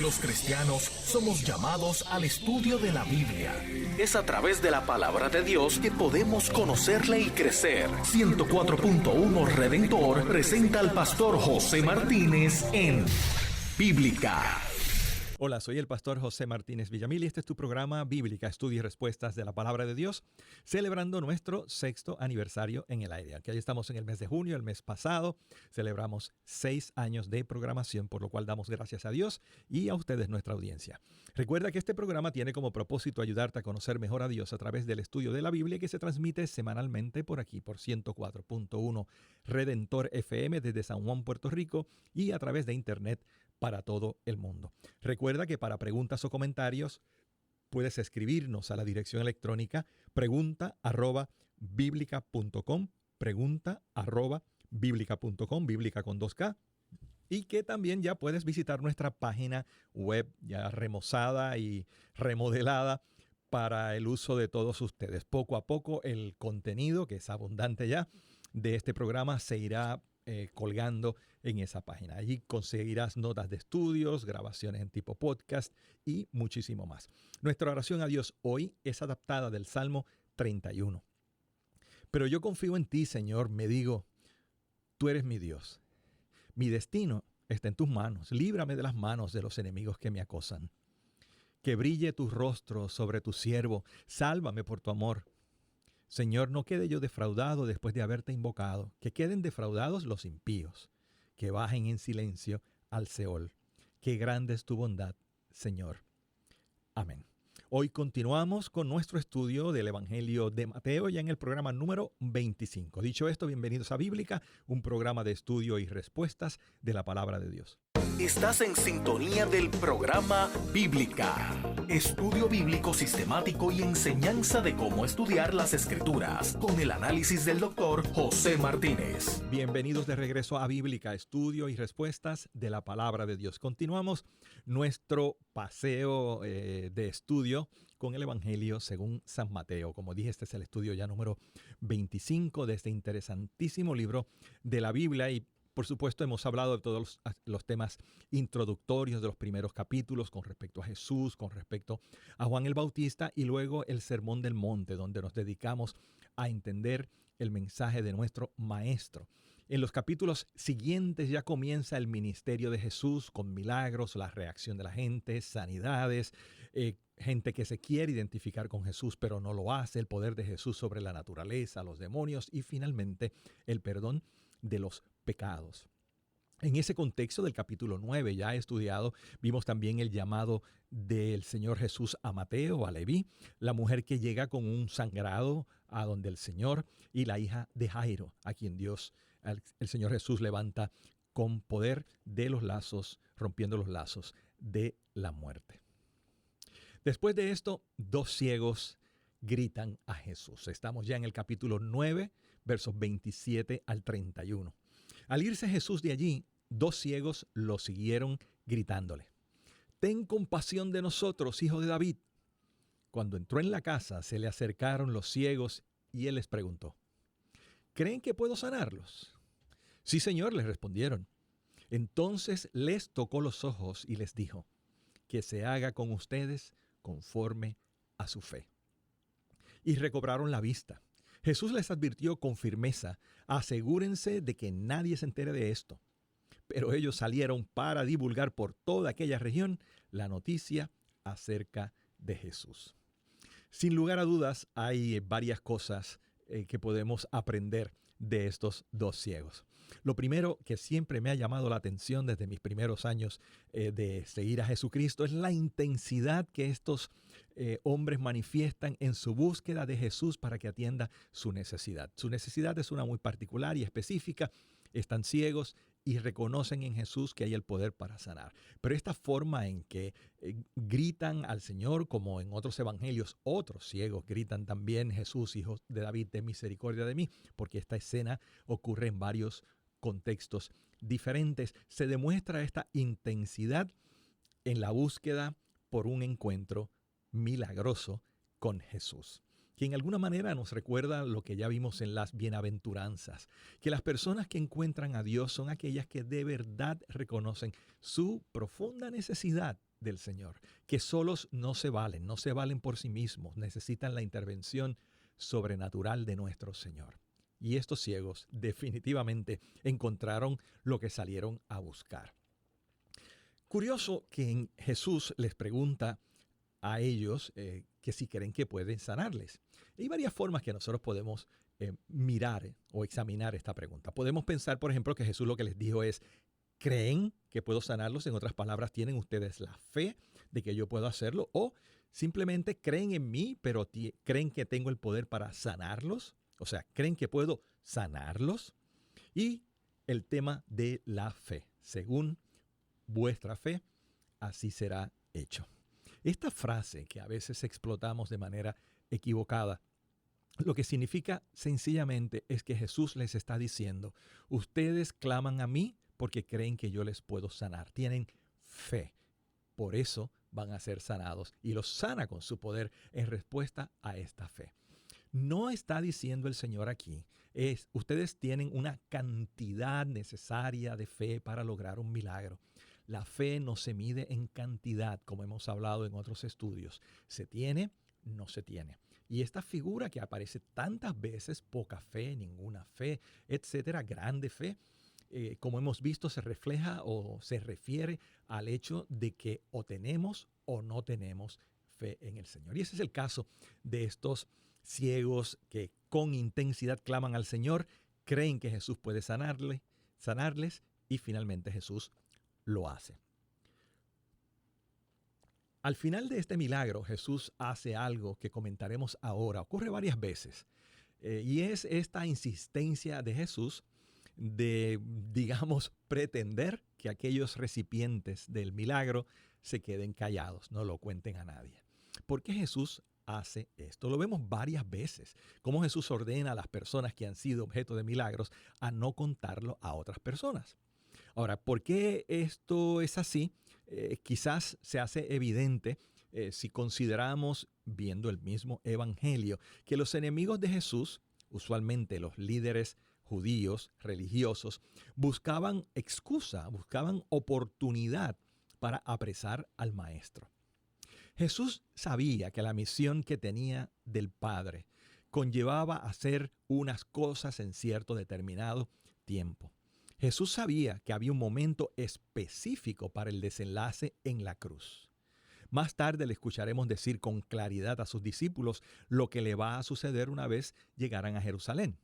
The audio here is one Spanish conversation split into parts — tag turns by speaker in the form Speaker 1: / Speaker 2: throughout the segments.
Speaker 1: Los cristianos somos llamados al estudio de la Biblia. Es a través de la palabra de Dios que podemos conocerle y crecer. 104.1 Redentor presenta al pastor José Martínez en Bíblica.
Speaker 2: Hola, soy el pastor José Martínez Villamil y este es tu programa Bíblica, Estudio y Respuestas de la Palabra de Dios, celebrando nuestro 6º aniversario en el aire. Aquí estamos en el mes de junio, el mes pasado, celebramos 6 años de programación, por lo cual damos gracias a Dios y a ustedes, nuestra audiencia. Recuerda que este programa tiene como propósito ayudarte a conocer mejor a Dios a través del estudio de la Biblia que se transmite semanalmente por aquí, por 104.1 Redentor FM desde San Juan, Puerto Rico y a través de internet para todo el mundo. Recuerda que para preguntas o comentarios puedes escribirnos a la dirección electrónica pregunta@biblica.com, pregunta@biblica.com, Bíblica con 2K, y que también ya puedes visitar nuestra página web ya remozada y remodelada para el uso de todos ustedes. Poco a poco el contenido, que es abundante ya, de este programa se irá colgando en esa página. Allí conseguirás notas de estudios, grabaciones en tipo podcast y muchísimo más. Nuestra oración a Dios hoy es adaptada del Salmo 31. Pero yo confío en ti, Señor, me digo, tú eres mi Dios. Mi destino está en tus manos. Líbrame de las manos de los enemigos que me acosan. Que brille tu rostro sobre tu siervo. Sálvame por tu amor. Señor, no quede yo defraudado después de haberte invocado. Que queden defraudados los impíos, que bajen en silencio al Seol. Qué grande es tu bondad, Señor. Amén. Hoy continuamos con nuestro estudio del Evangelio de Mateo, ya en el programa número 25. Dicho esto, bienvenidos a Bíblica, un programa de estudio y respuestas de la Palabra de Dios.
Speaker 1: Estás en sintonía del programa Bíblica, estudio bíblico sistemático y enseñanza de cómo estudiar las Escrituras, con el análisis del doctor José Martínez.
Speaker 2: Bienvenidos de regreso a Bíblica, estudio y respuestas de la Palabra de Dios. Continuamos nuestro paseo de estudio con el Evangelio según San Mateo. Como dije, este es el estudio ya número 25 de este interesantísimo libro de la Biblia y por supuesto, hemos hablado de todos los temas introductorios de los primeros capítulos con respecto a Jesús, con respecto a Juan el Bautista y luego el Sermón del Monte, donde nos dedicamos a entender el mensaje de nuestro Maestro. En los capítulos siguientes ya comienza el ministerio de Jesús con milagros, la reacción de la gente, sanidades, gente que se quiere identificar con Jesús pero no lo hace, el poder de Jesús sobre la naturaleza, los demonios y finalmente el perdón de los pecados. En ese contexto del capítulo 9 ya estudiado, vimos también el llamado del Señor Jesús a Mateo, a Leví, la mujer que llega con un sangrado a donde el Señor y la hija de Jairo, a quien el Señor Jesús levanta con poder de los lazos, rompiendo los lazos de la muerte. Después de esto, 2 ciegos gritan a Jesús. Estamos ya en el capítulo 9, versos 27 al 31. Al irse Jesús de allí, 2 ciegos lo siguieron gritándole: «Ten compasión de nosotros, hijo de David». Cuando entró en la casa, se le acercaron los ciegos y él les preguntó: «¿Creen que puedo sanarlos?». «Sí, Señor», les respondieron. Entonces les tocó los ojos y les dijo: «Que se haga con ustedes conforme a su fe». Y recobraron la vista. Jesús les advirtió con firmeza: asegúrense de que nadie se entere de esto. Pero ellos salieron para divulgar por toda aquella región la noticia acerca de Jesús. Sin lugar a dudas, hay varias cosas que podemos aprender de estos 2 ciegos. Lo primero que siempre me ha llamado la atención desde mis primeros años de seguir a Jesucristo es la intensidad que estos hombres manifiestan en su búsqueda de Jesús para que atienda su necesidad. Su necesidad es una muy particular y específica. Están ciegos y reconocen en Jesús que hay el poder para sanar. Pero esta forma en que gritan al Señor, como en otros evangelios, otros ciegos gritan también: «Jesús, hijo de David, ten misericordia de mí», porque esta escena ocurre en varios contextos diferentes. Se demuestra esta intensidad en la búsqueda por un encuentro milagroso con Jesús, que en alguna manera nos recuerda lo que ya vimos en las bienaventuranzas, que las personas que encuentran a Dios son aquellas que de verdad reconocen su profunda necesidad del Señor, que solos no se valen por sí mismos, necesitan la intervención sobrenatural de nuestro Señor. Y estos ciegos definitivamente encontraron lo que salieron a buscar. Curioso que Jesús les pregunta a ellos que si creen que pueden sanarles. Hay varias formas que nosotros podemos mirar o examinar esta pregunta. Podemos pensar, por ejemplo, que Jesús lo que les dijo es: ¿creen que puedo sanarlos? En otras palabras, ¿tienen ustedes la fe de que yo puedo hacerlo? O simplemente creen en mí, pero creen que tengo el poder para sanarlos. O sea, ¿creen que puedo sanarlos? Y el tema de la fe. Según vuestra fe, así será hecho. Esta frase que a veces explotamos de manera equivocada, lo que significa sencillamente es que Jesús les está diciendo: ustedes claman a mí porque creen que yo les puedo sanar. Tienen fe. Por eso van a ser sanados. Y los sana con su poder en respuesta a esta fe. No está diciendo el Señor aquí, ustedes tienen una cantidad necesaria de fe para lograr un milagro. La fe no se mide en cantidad, como hemos hablado en otros estudios. Se tiene, no se tiene. Y esta figura que aparece tantas veces, poca fe, ninguna fe, etcétera, grande fe, como hemos visto, se refleja o se refiere al hecho de que o tenemos o no tenemos fe en el Señor. Y ese es el caso de estos ciegos que con intensidad claman al Señor, creen que Jesús puede sanarles y finalmente Jesús lo hace. Al final de este milagro, Jesús hace algo que comentaremos ahora. Ocurre varias veces y es esta insistencia de Jesús de, digamos, pretender que aquellos recipientes del milagro se queden callados, no lo cuenten a nadie. ¿Por qué Jesús hace esto? Lo vemos varias veces, cómo Jesús ordena a las personas que han sido objeto de milagros a no contarlo a otras personas. Ahora, ¿por qué esto es así? Quizás se hace evidente si consideramos, viendo el mismo evangelio, que los enemigos de Jesús, usualmente los líderes judíos, religiosos, buscaban excusa, buscaban oportunidad para apresar al maestro. Jesús sabía que la misión que tenía del Padre conllevaba hacer unas cosas en cierto determinado tiempo. Jesús sabía que había un momento específico para el desenlace en la cruz. Más tarde le escucharemos decir con claridad a sus discípulos lo que le va a suceder una vez llegaran a Jerusalén.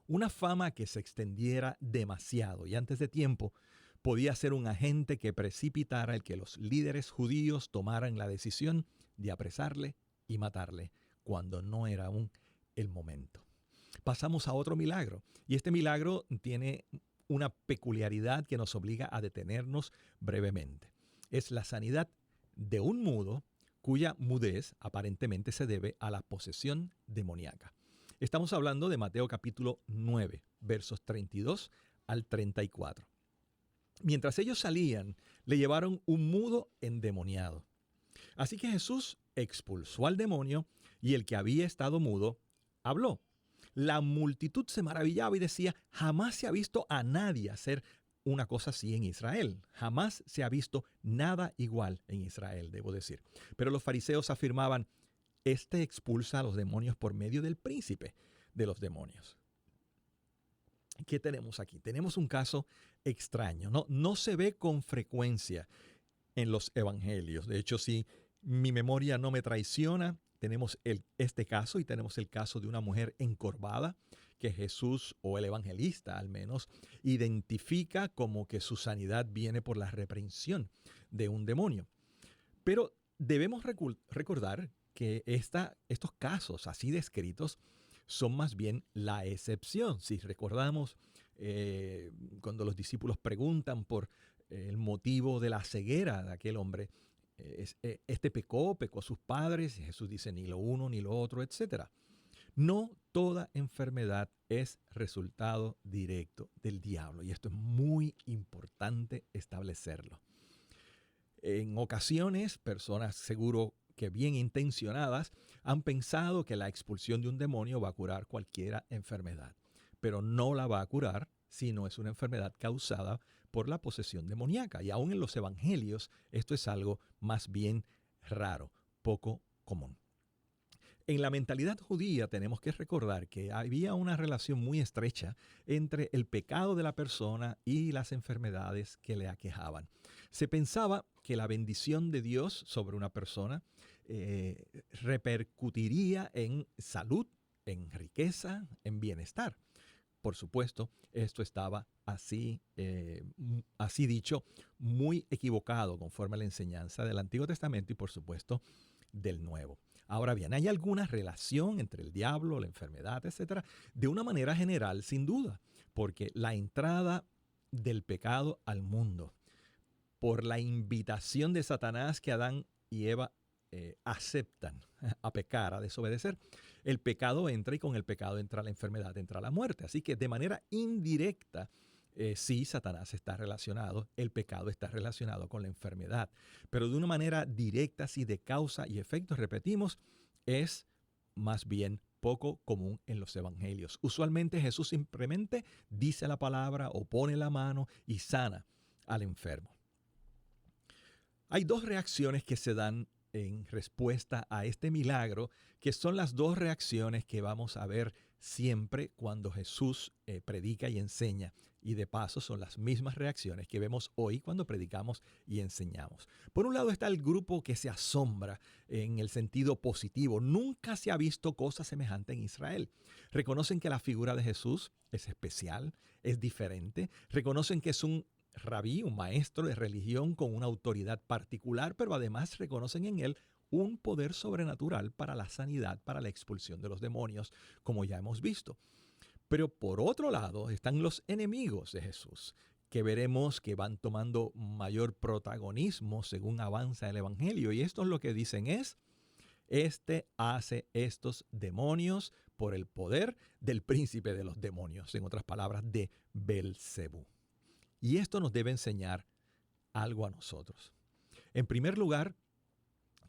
Speaker 2: Una fama que se extendiera demasiado y antes de tiempo podía ser un agente que precipitara el que los líderes judíos tomaran la decisión de apresarle y matarle cuando no era aún el momento. Pasamos a otro milagro y este milagro tiene una peculiaridad que nos obliga a detenernos brevemente. Es la sanidad de un mudo cuya mudez aparentemente se debe a la posesión demoníaca. Estamos hablando de Mateo capítulo 9, versos 32 al 34. Mientras ellos salían, le llevaron un mudo endemoniado. Así que Jesús expulsó al demonio y el que había estado mudo habló. La multitud se maravillaba y decía: jamás se ha visto a nadie hacer una cosa así en Israel. Jamás se ha visto nada igual en Israel, debo decir. Pero los fariseos afirmaban: este expulsa a los demonios por medio del príncipe de los demonios. ¿Qué tenemos aquí? Tenemos un caso extraño. No se ve con frecuencia en los evangelios. De hecho, si mi memoria no me traiciona, tenemos este caso y tenemos el caso de una mujer encorvada que Jesús, o el evangelista al menos, identifica como que su sanidad viene por la reprensión de un demonio. Pero debemos recordar que estos casos así descritos son más bien la excepción. Si recordamos cuando los discípulos preguntan por el motivo de la ceguera de aquel hombre, este pecó a sus padres, y Jesús dice ni lo uno ni lo otro, etc. No toda enfermedad es resultado directo del diablo, y esto es muy importante establecerlo. En ocasiones, personas seguro que bien intencionadas han pensado que la expulsión de un demonio va a curar cualquier enfermedad, pero no la va a curar sino es una enfermedad causada por la posesión demoníaca. Y aún en los evangelios esto es algo más bien raro, poco común. En la mentalidad judía tenemos que recordar que había una relación muy estrecha entre el pecado de la persona y las enfermedades que le aquejaban. Se pensaba que la bendición de Dios sobre una persona repercutiría en salud, en riqueza, en bienestar. Por supuesto, esto estaba así dicho, muy equivocado conforme a la enseñanza del Antiguo Testamento y por supuesto del Nuevo. Ahora bien, ¿hay alguna relación entre el diablo, la enfermedad, etcétera? De una manera general, sin duda, porque la entrada del pecado al mundo por la invitación de Satanás que Adán y Eva aceptan a pecar, a desobedecer, el pecado entra y con el pecado entra la enfermedad, entra la muerte. Así que de manera indirecta, sí, Satanás está relacionado, el pecado está relacionado con la enfermedad, pero de una manera directa, así de causa y efecto, repetimos, es más bien poco común en los evangelios. Usualmente Jesús simplemente dice la palabra o pone la mano y sana al enfermo. Hay dos reacciones que se dan en respuesta a este milagro, que son las dos reacciones que vamos a ver siempre cuando Jesús predica y enseña. Y de paso son las mismas reacciones que vemos hoy cuando predicamos y enseñamos. Por un lado está el grupo que se asombra en el sentido positivo. Nunca se ha visto cosa semejante en Israel. Reconocen que la figura de Jesús es especial, es diferente. Reconocen que es un rabí, un maestro de religión con una autoridad particular, pero además reconocen en él un poder sobrenatural para la sanidad, para la expulsión de los demonios, como ya hemos visto. Pero por otro lado están los enemigos de Jesús, que veremos que van tomando mayor protagonismo según avanza el evangelio. Y esto es lo que dicen es, este hace estos demonios por el poder del príncipe de los demonios, en otras palabras, de Belcebú. Y esto nos debe enseñar algo a nosotros. En primer lugar,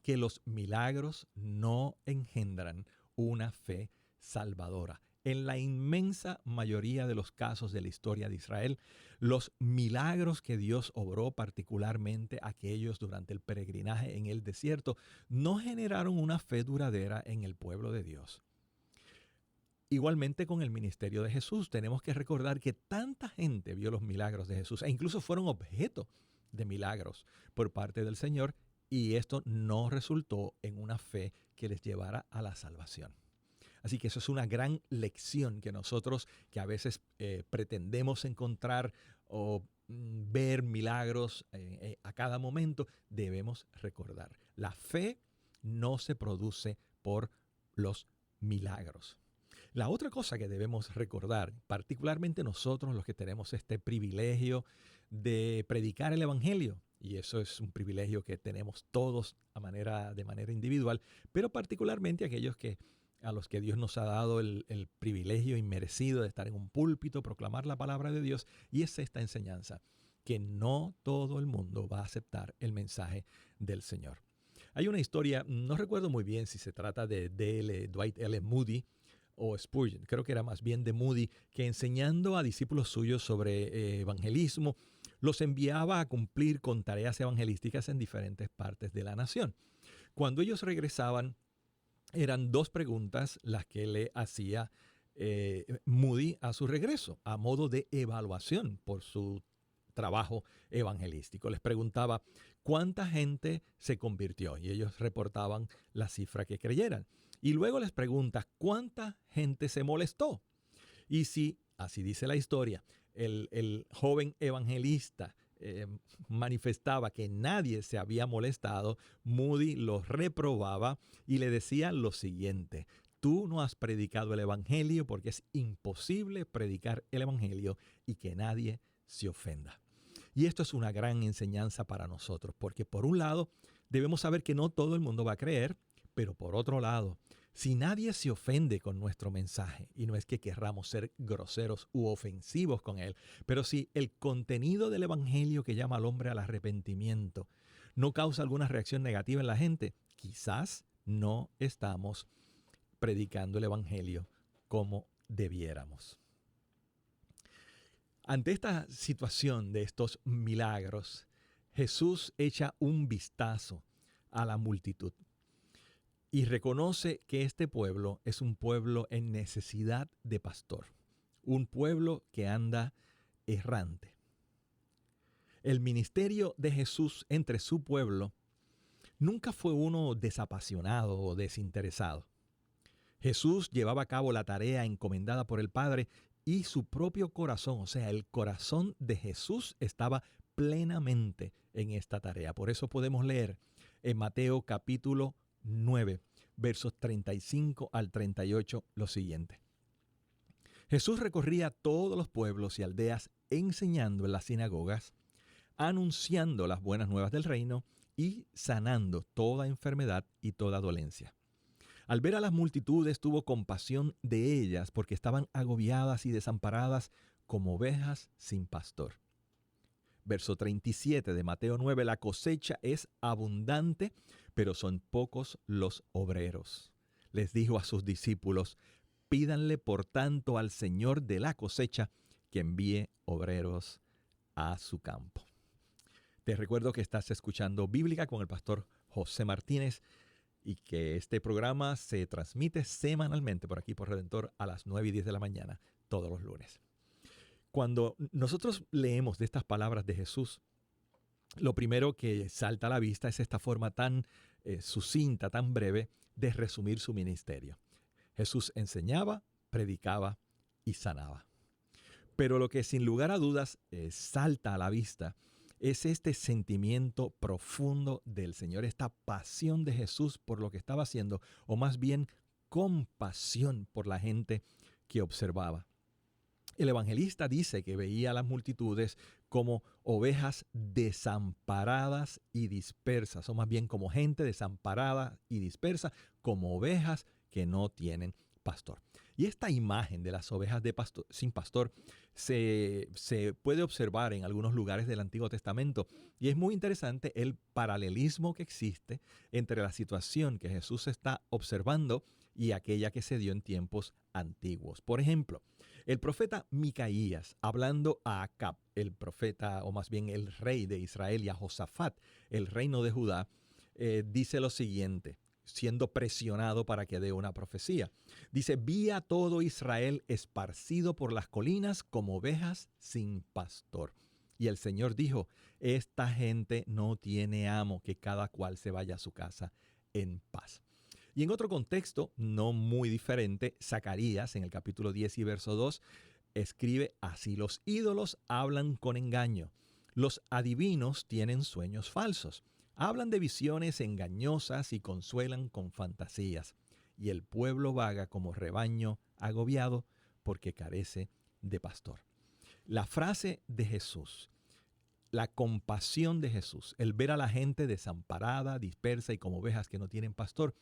Speaker 2: que los milagros no engendran una fe salvadora. En la inmensa mayoría de los casos de la historia de Israel, los milagros que Dios obró, particularmente aquellos durante el peregrinaje en el desierto, no generaron una fe duradera en el pueblo de Dios. Igualmente con el ministerio de Jesús, tenemos que recordar que tanta gente vio los milagros de Jesús e incluso fueron objeto de milagros por parte del Señor, y esto no resultó en una fe que les llevara a la salvación. Así que eso es una gran lección que nosotros, que a veces pretendemos encontrar o ver milagros a cada momento, debemos recordar. La fe no se produce por los milagros. La otra cosa que debemos recordar, particularmente nosotros los que tenemos este privilegio de predicar el evangelio, y eso es un privilegio que tenemos todos de manera individual, pero particularmente aquellos a los que Dios nos ha dado el privilegio inmerecido de estar en un púlpito, proclamar la palabra de Dios, y es esta enseñanza, que no todo el mundo va a aceptar el mensaje del Señor. Hay una historia, no recuerdo muy bien si se trata de Dwight L. Moody o Spurgeon, creo que era más bien de Moody, que enseñando a discípulos suyos sobre evangelismo, los enviaba a cumplir con tareas evangelísticas en diferentes partes de la nación. Cuando ellos regresaban, eran dos preguntas las que le hacía Moody a su regreso, a modo de evaluación por su trabajo evangelístico. Les preguntaba cuánta gente se convirtió y ellos reportaban la cifra que creyeran. Y luego les pregunta cuánta gente se molestó. Y si, así dice la historia, el joven evangelista manifestaba que nadie se había molestado, Moody los reprobaba y le decía lo siguiente: tú no has predicado el evangelio porque es imposible predicar el evangelio y que nadie se ofenda. Y esto es una gran enseñanza para nosotros, porque por un lado debemos saber que no todo el mundo va a creer, pero por otro lado, si nadie se ofende con nuestro mensaje, y no es que querramos ser groseros u ofensivos con él, pero si el contenido del evangelio que llama al hombre al arrepentimiento no causa alguna reacción negativa en la gente, quizás no estamos predicando el evangelio como debiéramos. Ante esta situación de estos milagros, Jesús echa un vistazo a la multitud y reconoce que este pueblo es un pueblo en necesidad de pastor, un pueblo que anda errante. El ministerio de Jesús entre su pueblo nunca fue uno desapasionado o desinteresado. Jesús llevaba a cabo la tarea encomendada por el Padre y su propio corazón, o sea, el corazón de Jesús estaba plenamente en esta tarea. Por eso podemos leer en Mateo capítulo 9, versos 35 al 38 lo siguiente. Jesús recorría todos los pueblos y aldeas enseñando en las sinagogas, anunciando las buenas nuevas del reino y sanando toda enfermedad y toda dolencia. Al ver a las multitudes tuvo compasión de ellas porque estaban agobiadas y desamparadas como ovejas sin pastor. Verso 37 de Mateo 9, la cosecha es abundante, pero son pocos los obreros. Les dijo a sus discípulos, pídanle por tanto al Señor de la cosecha que envíe obreros a su campo. Te recuerdo que estás escuchando Bíblica con el pastor José Martínez y que este programa se transmite semanalmente por aquí por Redentor a las 9:10 de la mañana, todos los lunes. Cuando nosotros leemos de estas palabras de Jesús, lo primero que salta a la vista es esta forma tan sucinta, tan breve de resumir su ministerio. Jesús enseñaba, predicaba y sanaba. Pero lo que sin lugar a dudas salta a la vista es este sentimiento profundo del Señor, esta pasión de Jesús por lo que estaba haciendo, o más bien compasión por la gente que observaba. El evangelista dice que veía a las multitudes como ovejas desamparadas y dispersas, o más bien como gente desamparada y dispersa, como ovejas que no tienen pastor. Y esta imagen de las ovejas sin pastor se puede observar en algunos lugares del Antiguo Testamento. Y es muy interesante el paralelismo que existe entre la situación que Jesús está observando y aquella que se dio en tiempos antiguos. Por ejemplo, el profeta Micaías, hablando a Acab, el profeta, o más bien el rey de Israel, y a Josafat, el reino de Judá, dice lo siguiente, siendo presionado para que dé una profecía. Dice, vi a todo Israel esparcido por las colinas como ovejas sin pastor. Y el Señor dijo, esta gente no tiene amo, que cada cual se vaya a su casa en paz. Y en otro contexto, no muy diferente, Zacarías, en el capítulo 10 y verso 2, escribe así, los ídolos hablan con engaño, los adivinos tienen sueños falsos. Hablan de visiones engañosas y consuelan con fantasías. Y el pueblo vaga como rebaño agobiado porque carece de pastor. La frase de Jesús, la compasión de Jesús, el ver a la gente desamparada, dispersa y como ovejas que no tienen pastor,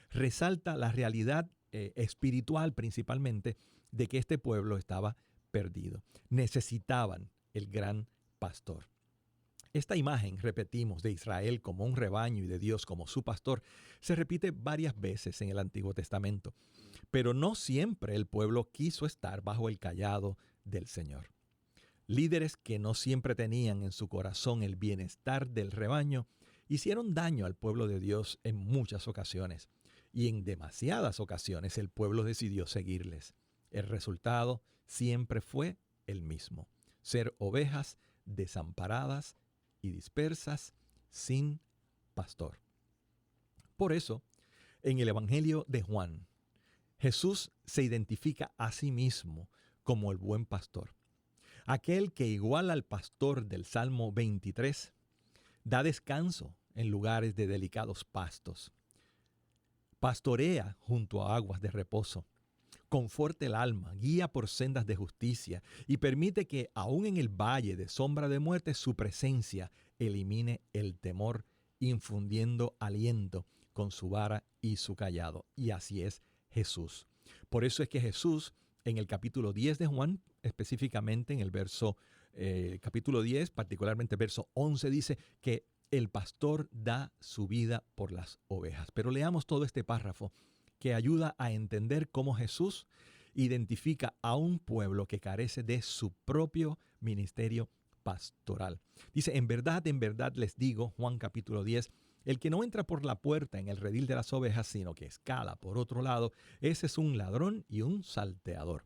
Speaker 2: resalta la realidad espiritual principalmente de que este pueblo estaba perdido. Necesitaban el gran pastor. Esta imagen, repetimos, de Israel como un rebaño y de Dios como su pastor, se repite varias veces en el Antiguo Testamento. Pero no siempre el pueblo quiso estar bajo el cayado del Señor. Líderes que no siempre tenían en su corazón el bienestar del rebaño, hicieron daño al pueblo de Dios en muchas ocasiones. Y en demasiadas ocasiones el pueblo decidió seguirles. El resultado siempre fue el mismo: ser ovejas desamparadas y dispersas sin pastor. Por eso, en el Evangelio de Juan, Jesús se identifica a sí mismo como el buen pastor, aquel que, igual al pastor del Salmo 23, da descanso en lugares de delicados pastos, pastorea junto a aguas de reposo, conforta el alma, guía por sendas de justicia y permite que, aun en el valle de sombra de muerte, su presencia elimine el temor, infundiendo aliento con su vara y su cayado. Y así es Jesús. Por eso es que Jesús, en el capítulo 10 de Juan, específicamente en el capítulo 10, particularmente verso 11, dice que el pastor da su vida por las ovejas. Pero leamos todo este párrafo que ayuda a entender cómo Jesús identifica a un pueblo que carece de su propio ministerio pastoral. Dice, en verdad les digo, Juan capítulo 10, el que no entra por la puerta en el redil de las ovejas, sino que escala por otro lado, ese es un ladrón y un salteador.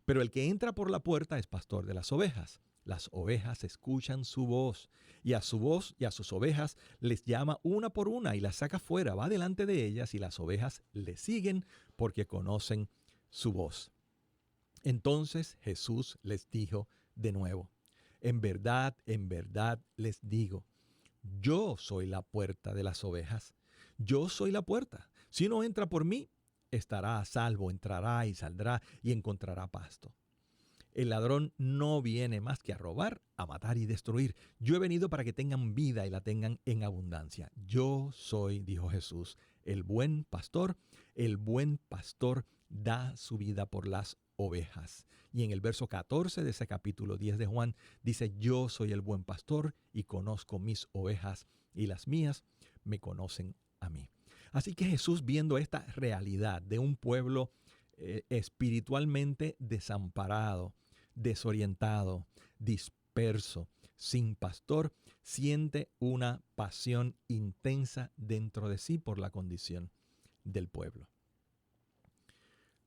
Speaker 2: Pero el que entra por la puerta es pastor de las ovejas. Las ovejas escuchan su voz y a su voz y a sus ovejas les llama una por una y las saca fuera, va delante de ellas y las ovejas le siguen porque conocen su voz. Entonces Jesús les dijo de nuevo, en verdad les digo, yo soy la puerta de las ovejas, yo soy la puerta. Si uno entra por mí, estará a salvo, entrará y saldrá y encontrará pasto. El ladrón no viene más que a robar, a matar y destruir. Yo he venido para que tengan vida y la tengan en abundancia. Yo soy, dijo Jesús, el buen pastor. El buen pastor da su vida por las ovejas. Y en el verso 14 de ese capítulo 10 de Juan dice, yo soy el buen pastor y conozco mis ovejas y las mías me conocen a mí. Así que Jesús, viendo esta realidad de un pueblo espiritualmente desamparado, desorientado, disperso, sin pastor, siente una pasión intensa dentro de sí por la condición del pueblo.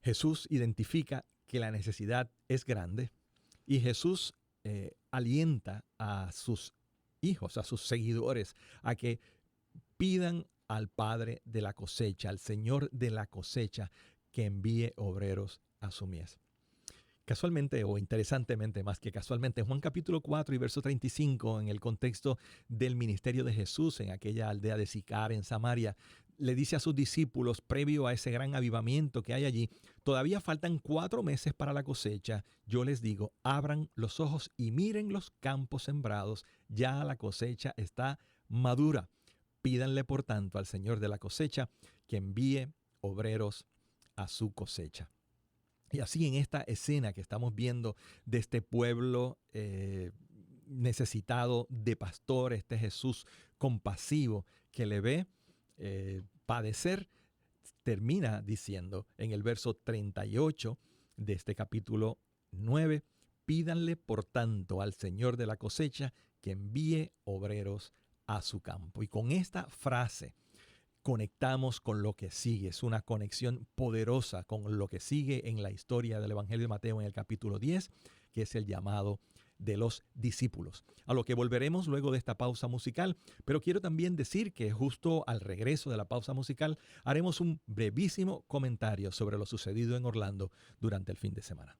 Speaker 2: Jesús identifica que la necesidad es grande y Jesús alienta a sus hijos, a sus seguidores, a que pidan al Padre de la cosecha, al Señor de la cosecha, que envíe obreros a su mies. Casualmente o interesantemente, más que casualmente, en Juan capítulo 4 y verso 35, en el contexto del ministerio de Jesús en aquella aldea de Sicar en Samaria, le dice a sus discípulos, previo a ese gran avivamiento que hay allí, todavía faltan 4 meses para la cosecha. Yo les digo, abran los ojos y miren los campos sembrados, ya la cosecha está madura. Pídanle, por tanto, al Señor de la cosecha que envíe obreros a su cosecha. Y así en esta escena que estamos viendo de este pueblo necesitado de pastor, este Jesús compasivo que le ve padecer, termina diciendo en el verso 38 de este capítulo 9, pídanle por tanto al Señor de la cosecha que envíe obreros a su campo. Y con esta frase conectamos con lo que sigue. Es una conexión poderosa con lo que sigue en la historia del Evangelio de Mateo en el capítulo 10, que es el llamado de los discípulos. A lo que volveremos luego de esta pausa musical, pero quiero también decir que justo al regreso de la pausa musical haremos un brevísimo comentario sobre lo sucedido en Orlando durante el fin de semana.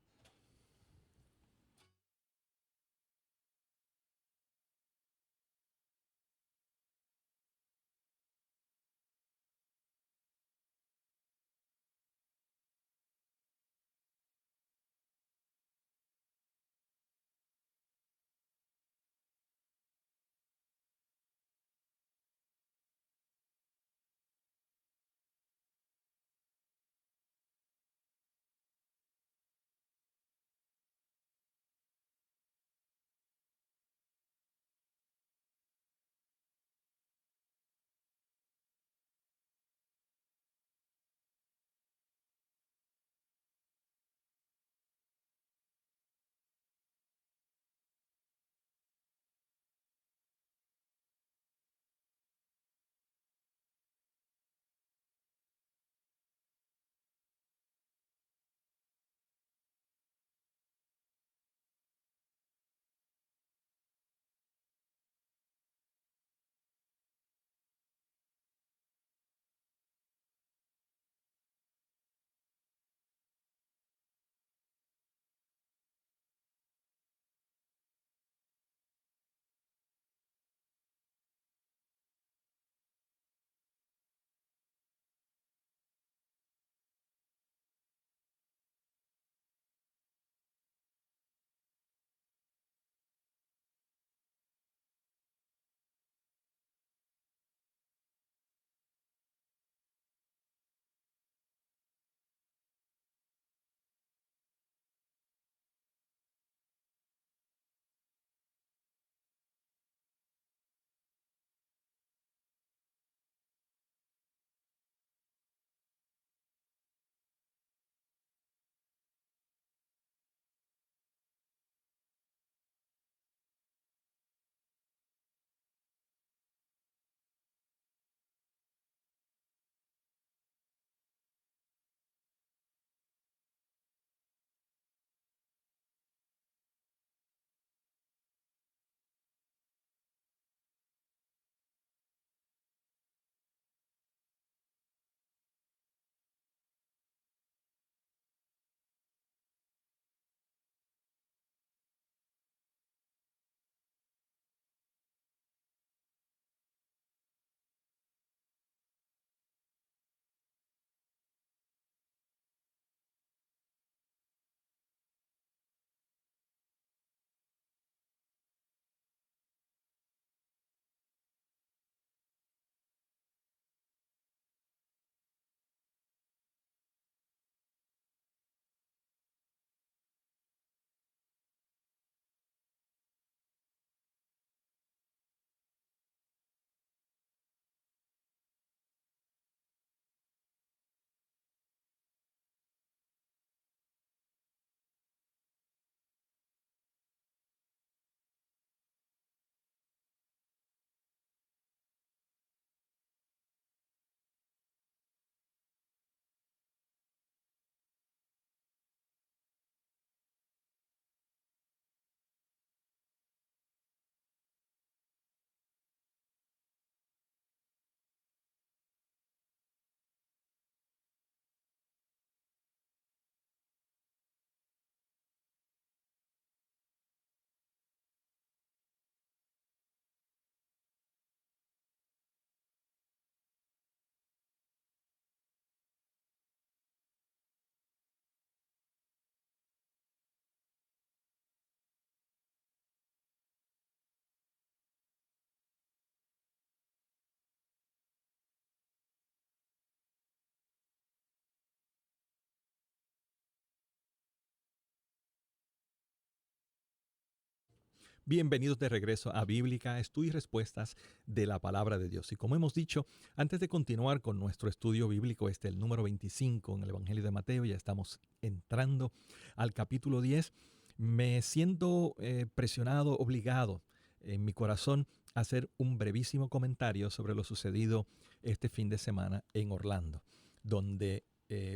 Speaker 2: Bienvenidos de regreso a Bíblica, estudio y respuestas de la palabra de Dios. Y como hemos dicho, antes de continuar con nuestro estudio bíblico, el número 25 en el Evangelio de Mateo, ya estamos entrando al capítulo 10, me siento presionado, obligado en mi corazón a hacer un brevísimo comentario sobre lo sucedido este fin de semana en Orlando, donde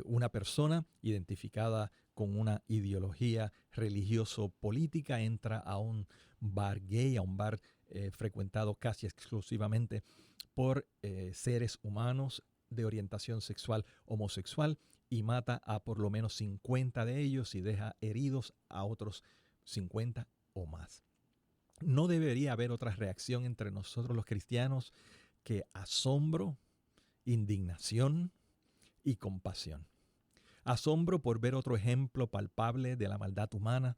Speaker 2: una persona identificada con una ideología religioso-política entra a un bar gay, a un bar frecuentado casi exclusivamente por seres humanos de orientación sexual homosexual y mata a por lo menos 50 de ellos y deja heridos a otros 50 o más. No debería haber otra reacción entre nosotros los cristianos que asombro, indignación y compasión. Asombro por ver otro ejemplo palpable de la maldad humana,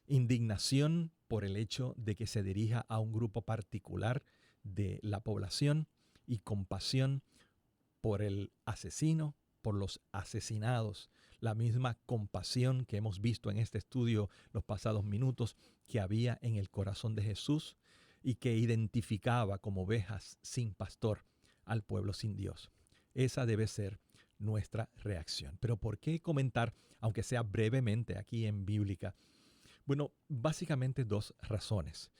Speaker 2: indignación por el hecho de que se dirija a un grupo particular de la población y compasión por el asesino, por los asesinados. La misma compasión que hemos visto en este estudio los pasados minutos que había en el corazón de Jesús y que identificaba como ovejas sin pastor al pueblo sin Dios. Esa debe ser nuestra reacción. Pero ¿por qué comentar, aunque sea brevemente aquí en Bíblica? Bueno, básicamente dos razones.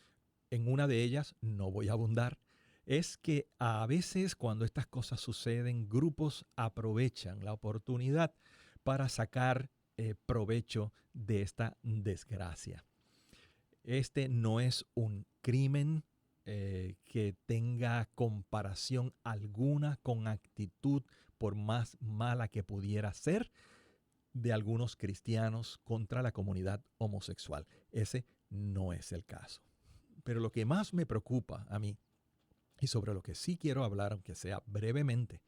Speaker 2: En una de ellas, no voy a abundar, es que a veces cuando estas cosas suceden, grupos aprovechan la oportunidad para sacar provecho de esta desgracia. Este no es un crimen que tenga comparación alguna con actitud, por más mala que pudiera ser, de algunos cristianos contra la comunidad homosexual. Ese no es el caso. Pero lo que más me preocupa a mí, y sobre lo que sí quiero hablar, aunque sea brevemente,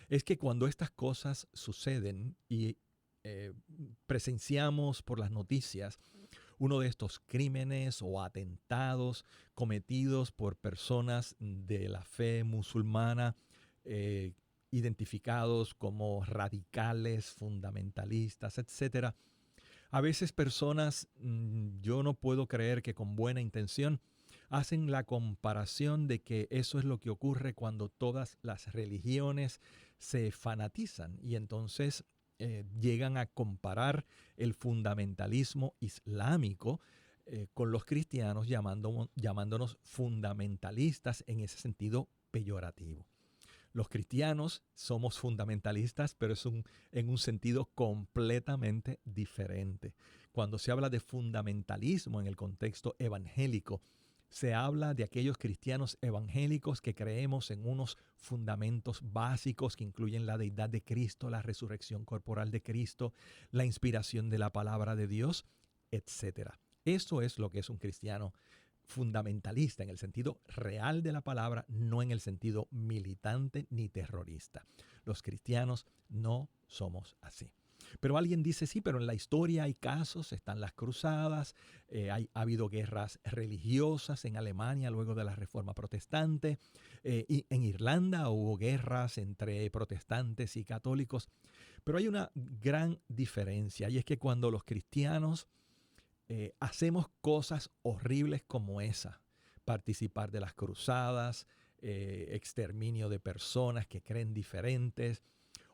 Speaker 2: es que cuando estas cosas suceden y presenciamos por las noticias uno de estos crímenes o atentados cometidos por personas de la fe musulmana, identificados como radicales, fundamentalistas, etc. A veces personas, yo no puedo creer que con buena intención, hacen la comparación de que eso es lo que ocurre cuando todas las religiones se fanatizan y entonces llegan a comparar el fundamentalismo islámico con los cristianos llamándonos fundamentalistas en ese sentido peyorativo. Los cristianos somos fundamentalistas, pero es en un sentido completamente diferente. Cuando se habla de fundamentalismo en el contexto evangélico, se habla de aquellos cristianos evangélicos que creemos en unos fundamentos básicos que incluyen la deidad de Cristo, la resurrección corporal de Cristo, la inspiración de la palabra de Dios, etc. Eso es lo que es un cristiano fundamentalista en el sentido real de la palabra, no en el sentido militante ni terrorista. Los cristianos no somos así. Pero alguien dice, sí, pero en la historia hay casos, están las cruzadas, ha habido guerras religiosas en Alemania luego de la Reforma Protestante, y en Irlanda hubo guerras entre protestantes y católicos. Pero hay una gran diferencia y es que cuando los cristianos hacemos cosas horribles como esa, participar de las cruzadas, exterminio de personas que creen diferentes,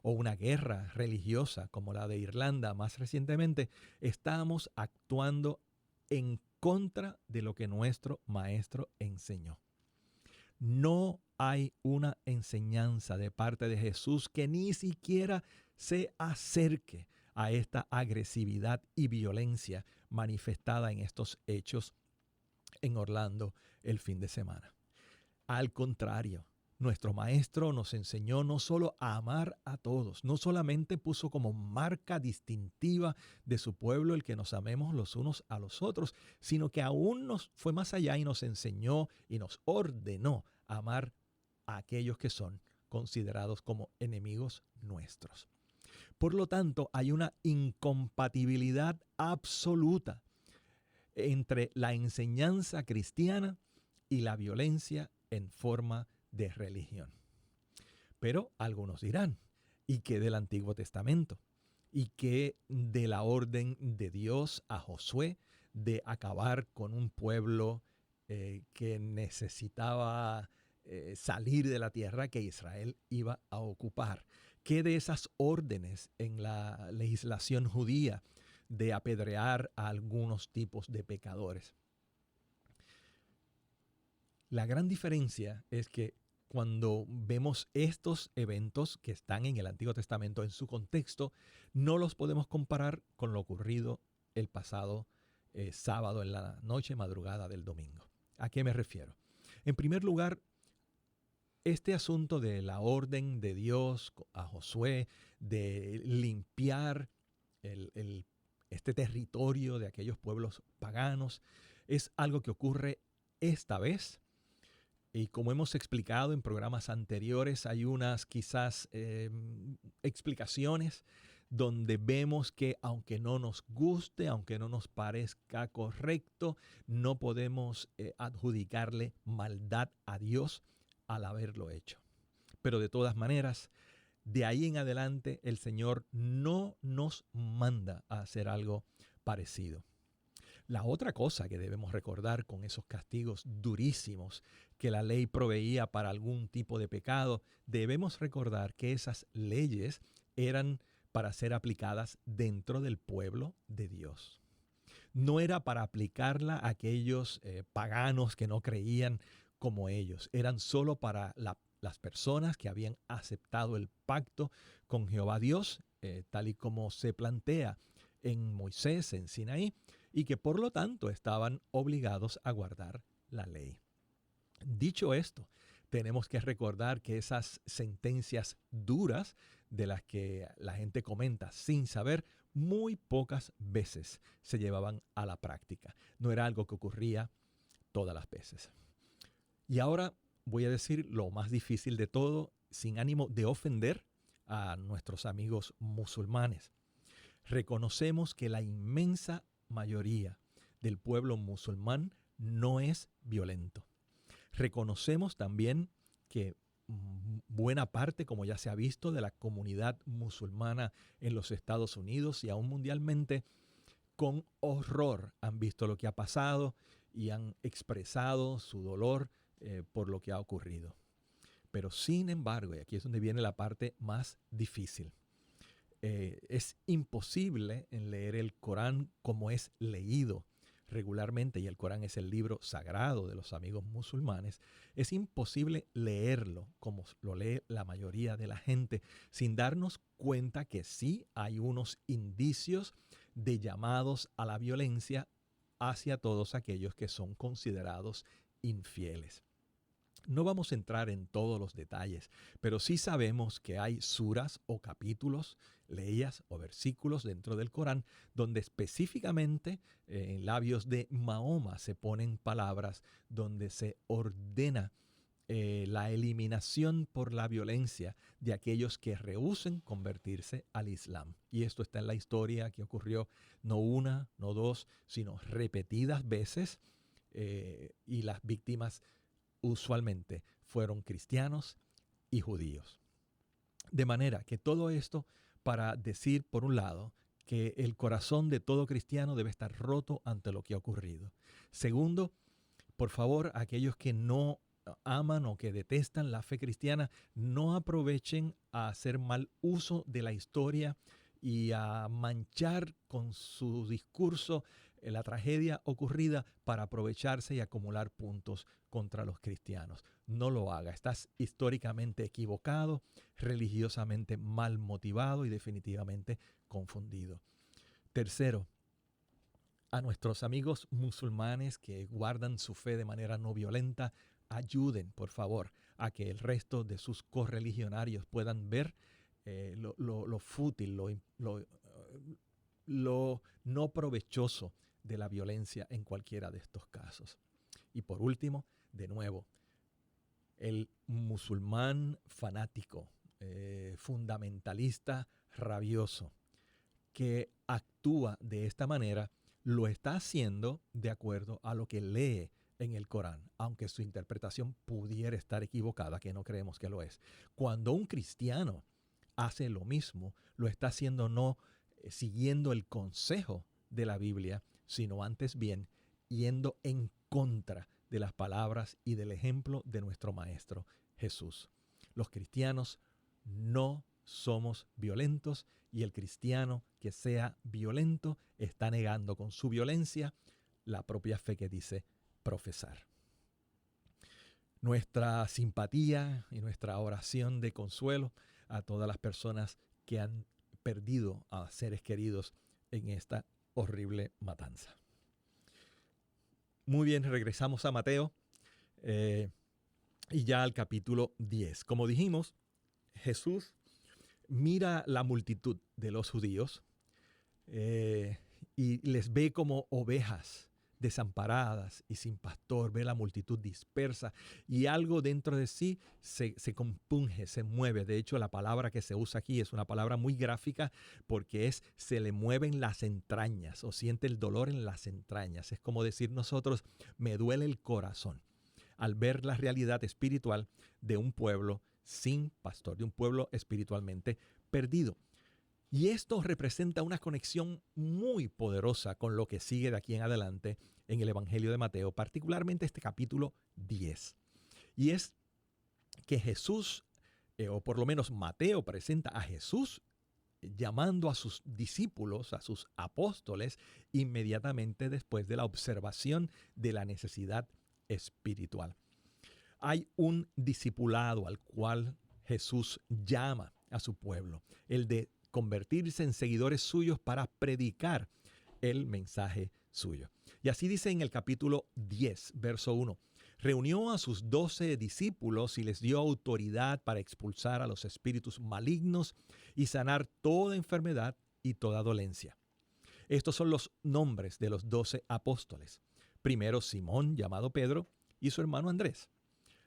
Speaker 2: o una guerra religiosa como la de Irlanda más recientemente, estamos actuando en contra de lo que nuestro maestro enseñó. No hay una enseñanza de parte de Jesús que ni siquiera se acerque a esta agresividad y violencia manifestada en estos hechos en Orlando el fin de semana. Al contrario, nuestro maestro nos enseñó no solo a amar a todos, no solamente puso como marca distintiva de su pueblo el que nos amemos los unos a los otros, sino que aún nos fue más allá y nos enseñó y nos ordenó a amar a aquellos que son considerados como enemigos nuestros. Por lo tanto, hay una incompatibilidad absoluta entre la enseñanza cristiana y la violencia en forma de religión. Pero algunos dirán, ¿y qué del Antiguo Testamento? ¿Y qué de la orden de Dios a Josué de acabar con un pueblo que necesitaba salir de la tierra que Israel iba a ocupar. ¿Qué de esas órdenes en la legislación judía de apedrear a algunos tipos de pecadores? La gran diferencia es que cuando vemos estos eventos que están en el Antiguo Testamento en su contexto, no los podemos comparar con lo ocurrido el pasado sábado en la noche, madrugada del domingo. ¿A qué me refiero? En primer lugar, este asunto de la orden de Dios a Josué de limpiar este territorio de aquellos pueblos paganos es algo que ocurre esta vez. Y como hemos explicado en programas anteriores, hay unas quizás explicaciones donde vemos que aunque no nos guste, aunque no nos parezca correcto, no podemos adjudicarle maldad a Dios al haberlo hecho. Pero de todas maneras, de ahí en adelante el Señor no nos manda a hacer algo parecido. La otra cosa que debemos recordar con esos castigos durísimos que la ley proveía para algún tipo de pecado, debemos recordar que esas leyes eran para ser aplicadas dentro del pueblo de Dios. No era para aplicarla a aquellos paganos que no creían como ellos. Eran solo para las personas que habían aceptado el pacto con Jehová Dios, tal y como se plantea en Moisés, en Sinaí, y que por lo tanto estaban obligados a guardar la ley. Dicho esto, tenemos que recordar que esas sentencias duras de las que la gente comenta sin saber, muy pocas veces se llevaban a la práctica. No era algo que ocurría todas las veces. Y ahora voy a decir lo más difícil de todo, sin ánimo de ofender a nuestros amigos musulmanes. Reconocemos que la inmensa mayoría del pueblo musulmán no es violento. Reconocemos también que buena parte, como ya se ha visto, de la comunidad musulmana en los Estados Unidos y aún mundialmente, con horror han visto lo que ha pasado y han expresado su dolor por lo que ha ocurrido. Pero sin embargo, y aquí es donde viene la parte más difícil, es imposible en leer el Corán como es leído regularmente, y el Corán es el libro sagrado de los amigos musulmanes, es imposible leerlo como lo lee la mayoría de la gente sin darnos cuenta que sí hay unos indicios de llamados a la violencia hacia todos aquellos que son considerados infieles. No vamos a entrar en todos los detalles, pero sí sabemos que hay suras o capítulos, leyes o versículos dentro del Corán donde específicamente en labios de Mahoma se ponen palabras donde se ordena la eliminación por la violencia de aquellos que rehúsen convertirse al Islam. Y esto está en la historia que ocurrió no una, no dos, sino repetidas veces, y las víctimas usualmente fueron cristianos y judíos. De manera que todo esto para decir, por un lado, que el corazón de todo cristiano debe estar roto ante lo que ha ocurrido. Segundo, por favor, aquellos que no aman o que detestan la fe cristiana, no aprovechen a hacer mal uso de la historia y a manchar con su discurso la tragedia ocurrida para aprovecharse y acumular puntos contra los cristianos. No lo haga. Estás históricamente equivocado, religiosamente mal motivado y definitivamente confundido. Tercero, a nuestros amigos musulmanes que guardan su fe de manera no violenta, ayuden, por favor, a que el resto de sus correligionarios puedan ver lo fútil, lo no provechoso de la violencia en cualquiera de estos casos. Y por último, de nuevo, el musulmán fanático, fundamentalista, rabioso, que actúa de esta manera, lo está haciendo de acuerdo a lo que lee en el Corán, aunque su interpretación pudiera estar equivocada, que no creemos que lo es. Cuando un cristiano hace lo mismo, lo está haciendo no siguiendo el consejo de la Biblia, sino antes bien yendo en contra de las palabras y del ejemplo de nuestro Maestro Jesús. Los cristianos no somos violentos y el cristiano que sea violento está negando con su violencia la propia fe que dice profesar. Nuestra simpatía y nuestra oración de consuelo a todas las personas que han perdido a seres queridos en esta horrible matanza. Muy bien, regresamos a Mateo y ya al capítulo 10. Como dijimos, Jesús mira la multitud de los judíos y les ve como ovejas desamparadas y sin pastor, ve la multitud dispersa y algo dentro de sí se compunge, se mueve. De hecho, la palabra que se usa aquí es una palabra muy gráfica porque se le mueven las entrañas o siente el dolor en las entrañas. Es como decir nosotros, me duele el corazón al ver la realidad espiritual de un pueblo sin pastor, de un pueblo espiritualmente perdido. Y esto representa una conexión muy poderosa con lo que sigue de aquí en adelante en el Evangelio de Mateo, particularmente este capítulo 10. Y es que Jesús, o por lo menos Mateo presenta a Jesús llamando a sus discípulos, a sus apóstoles, inmediatamente después de la observación de la necesidad espiritual. Hay un discipulado al cual Jesús llama a su pueblo, el de convertirse en seguidores suyos para predicar el mensaje suyo. Y así dice en el capítulo 10, verso 1. Reunió a sus 12 discípulos y les dio autoridad para expulsar a los espíritus malignos y sanar toda enfermedad y toda dolencia. Estos son los nombres de los 12 apóstoles. Primero Simón, llamado Pedro, y su hermano Andrés.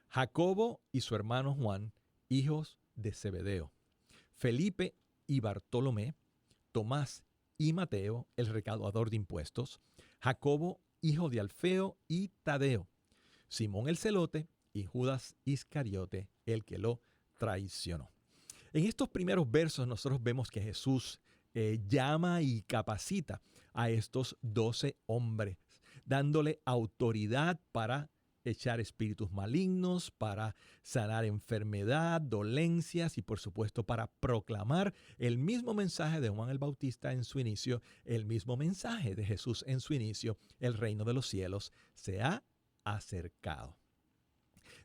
Speaker 2: Jacobo y su hermano Juan, hijos de Zebedeo. Felipe y Bartolomé, Tomás y Mateo, el recaudador de impuestos, Jacobo, hijo de Alfeo, y Tadeo, Simón el celote y Judas Iscariote, el que lo traicionó. En estos primeros versos nosotros vemos que Jesús llama y capacita a estos 12 hombres, dándole autoridad para echar espíritus malignos, para sanar enfermedad, dolencias y por supuesto para proclamar el mismo mensaje de Juan el Bautista en su inicio, el mismo mensaje de Jesús en su inicio: el reino de los cielos se ha acercado.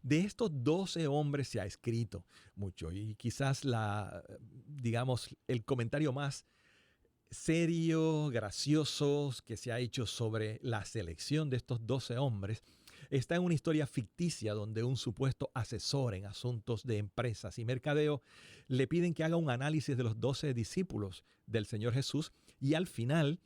Speaker 2: De estos 12 hombres se ha escrito mucho y quizás el comentario más serio, gracioso que se ha hecho sobre la selección de estos 12 hombres está en una historia ficticia donde un supuesto asesor en asuntos de empresas y mercadeo le piden que haga un análisis de los 12 discípulos del Señor Jesús y al final,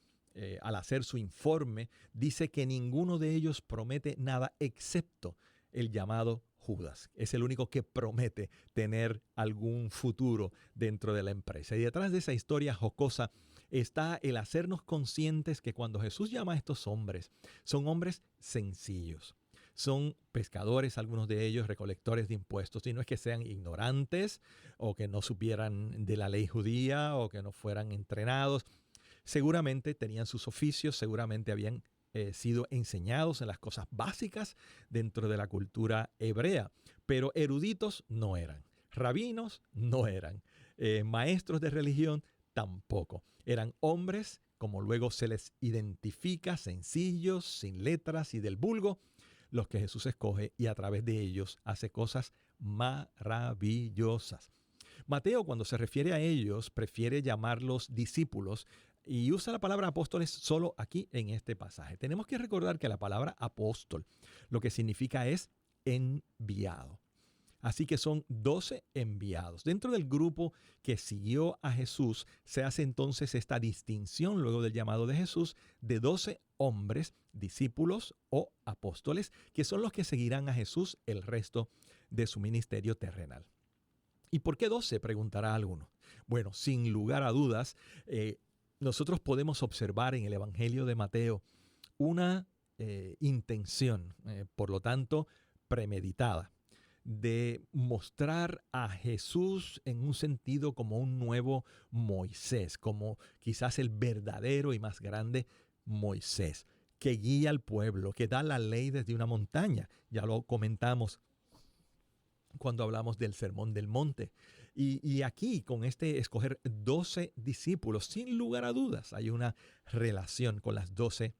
Speaker 2: al hacer su informe, dice que ninguno de ellos promete nada excepto el llamado Judas. Es el único que promete tener algún futuro dentro de la empresa. Y detrás de esa historia jocosa está el hacernos conscientes que cuando Jesús llama a estos hombres, son hombres sencillos. Son pescadores, algunos de ellos recolectores de impuestos, y no es que sean ignorantes o que no supieran de la ley judía o que no fueran entrenados. Seguramente tenían sus oficios, seguramente habían sido enseñados en las cosas básicas dentro de la cultura hebrea, pero eruditos no eran, rabinos no eran, maestros de religión tampoco. Eran hombres, como luego se les identifica, sencillos, sin letras y del vulgo, los que Jesús escoge y a través de ellos hace cosas maravillosas. Mateo, cuando se refiere a ellos, prefiere llamarlos discípulos y usa la palabra apóstoles solo aquí en este pasaje. Tenemos que recordar que la palabra apóstol lo que significa es enviado. Así que son 12 enviados. Dentro del grupo que siguió a Jesús se hace entonces esta distinción luego del llamado de Jesús de 12 hombres, discípulos o apóstoles, que son los que seguirán a Jesús el resto de su ministerio terrenal. ¿Y por qué 12? Preguntará alguno. Bueno, sin lugar a dudas, nosotros podemos observar en el Evangelio de Mateo una intención, por lo tanto, premeditada, de mostrar a Jesús en un sentido como un nuevo Moisés, como quizás el verdadero y más grande Moisés, que guía al pueblo, que da la ley desde una montaña. Ya lo comentamos cuando hablamos del Sermón del Monte. Y aquí, con este escoger 12 discípulos, sin lugar a dudas, hay una relación con las 12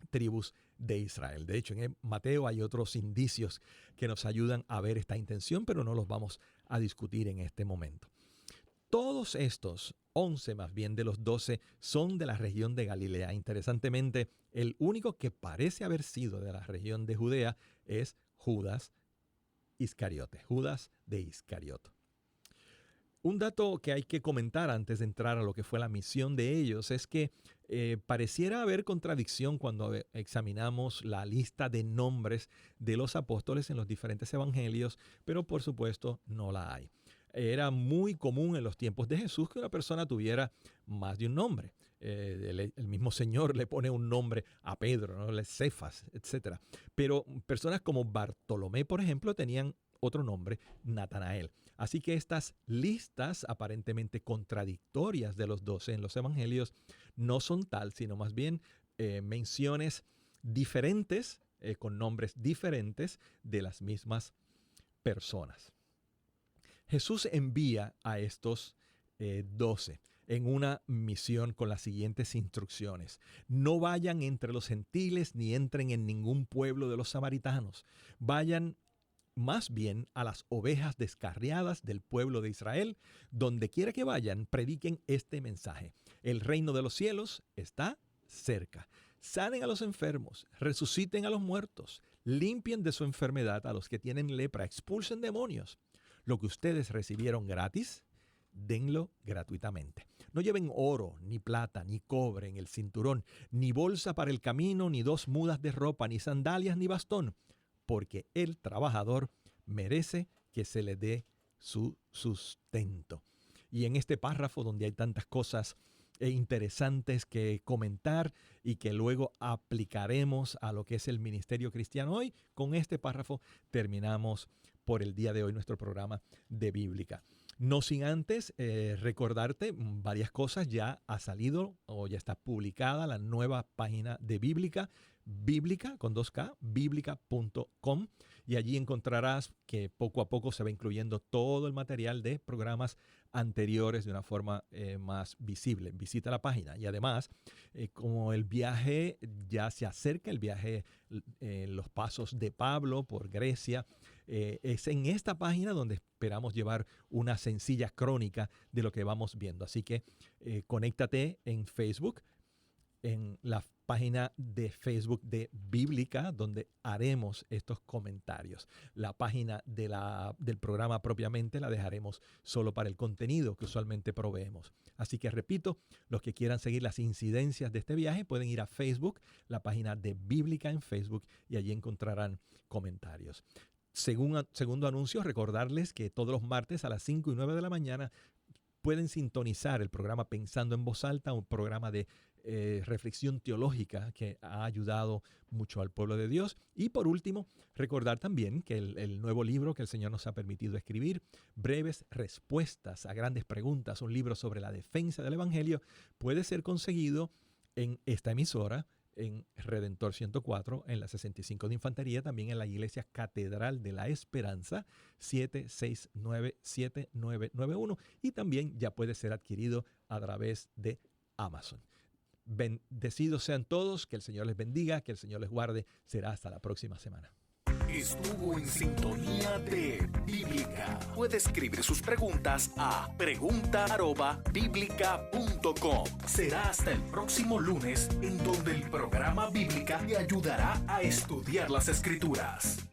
Speaker 2: tribus de Israel. De hecho, en Mateo hay otros indicios que nos ayudan a ver esta intención, pero no los vamos a discutir en este momento. Todos estos, 11 más bien de los 12, son de la región de Galilea. Interesantemente, el único que parece haber sido de la región de Judea es Judas Iscariote, Judas de Iscariote. Un dato que hay que comentar antes de entrar a lo que fue la misión de ellos es que pareciera haber contradicción cuando examinamos la lista de nombres de los apóstoles en los diferentes evangelios, pero por supuesto no la hay. Era muy común en los tiempos de Jesús que una persona tuviera más de un nombre. El mismo Señor le pone un nombre a Pedro, ¿no? Cefas, etc. Pero personas como Bartolomé, por ejemplo, tenían otro nombre, Natanael. Así que estas listas aparentemente contradictorias de los 12 en los evangelios no son tal, sino más bien menciones diferentes, con nombres diferentes de las mismas personas. Jesús envía a estos 12 en una misión con las siguientes instrucciones. No vayan entre los gentiles ni entren en ningún pueblo de los samaritanos. Vayan más bien a las ovejas descarriadas del pueblo de Israel. Donde quiera que vayan, prediquen este mensaje. El reino de los cielos está cerca. Sanen a los enfermos, resuciten a los muertos, limpien de su enfermedad a los que tienen lepra, expulsen demonios. Lo que ustedes recibieron gratis, denlo gratuitamente. No lleven oro, ni plata, ni cobre en el cinturón, ni bolsa para el camino, ni 2 mudas de ropa, ni sandalias, ni bastón, porque el trabajador merece que se le dé su sustento. Y en este párrafo donde hay tantas cosas interesantes que comentar y que luego aplicaremos a lo que es el ministerio cristiano hoy, con este párrafo terminamos por el día de hoy nuestro programa de Bíblica. No sin antes recordarte varias cosas. Ya ha salido o ya está publicada la nueva página de Bíblica, Bíblica con 2K, biblica.com, y allí encontrarás que poco a poco se va incluyendo todo el material de programas anteriores de una forma más visible. Visita la página y además, como el viaje ya se acerca, el viaje, los pasos de Pablo por Grecia, es en esta página donde esperamos llevar una sencilla crónica de lo que vamos viendo. Así que conéctate en Facebook, en la página de Facebook de Bíblica, donde haremos estos comentarios. La página del programa propiamente la dejaremos solo para el contenido que usualmente proveemos. Así que repito, los que quieran seguir las incidencias de este viaje pueden ir a Facebook, la página de Bíblica en Facebook, y allí encontrarán comentarios. Segundo anuncio, recordarles que todos los martes a las 5 y 9 de la mañana pueden sintonizar el programa Pensando en Voz Alta, un programa de reflexión teológica que ha ayudado mucho al pueblo de Dios. Y por último, recordar también que el nuevo libro que el Señor nos ha permitido escribir, Breves Respuestas a Grandes Preguntas, un libro sobre la defensa del Evangelio, puede ser conseguido en esta emisora, en Redentor 104, en la 65 de Infantería, también en la Iglesia Catedral de la Esperanza, 769-7991, y también ya puede ser adquirido a través de Amazon. Bendecidos sean todos, que el Señor les bendiga, que el Señor les guarde. Será hasta la próxima semana.
Speaker 1: Estuvo en sintonía de Bíblica. Puede escribir sus preguntas a pregunta@biblica.com. Será hasta el próximo lunes, en donde el programa Bíblica te ayudará a estudiar las Escrituras.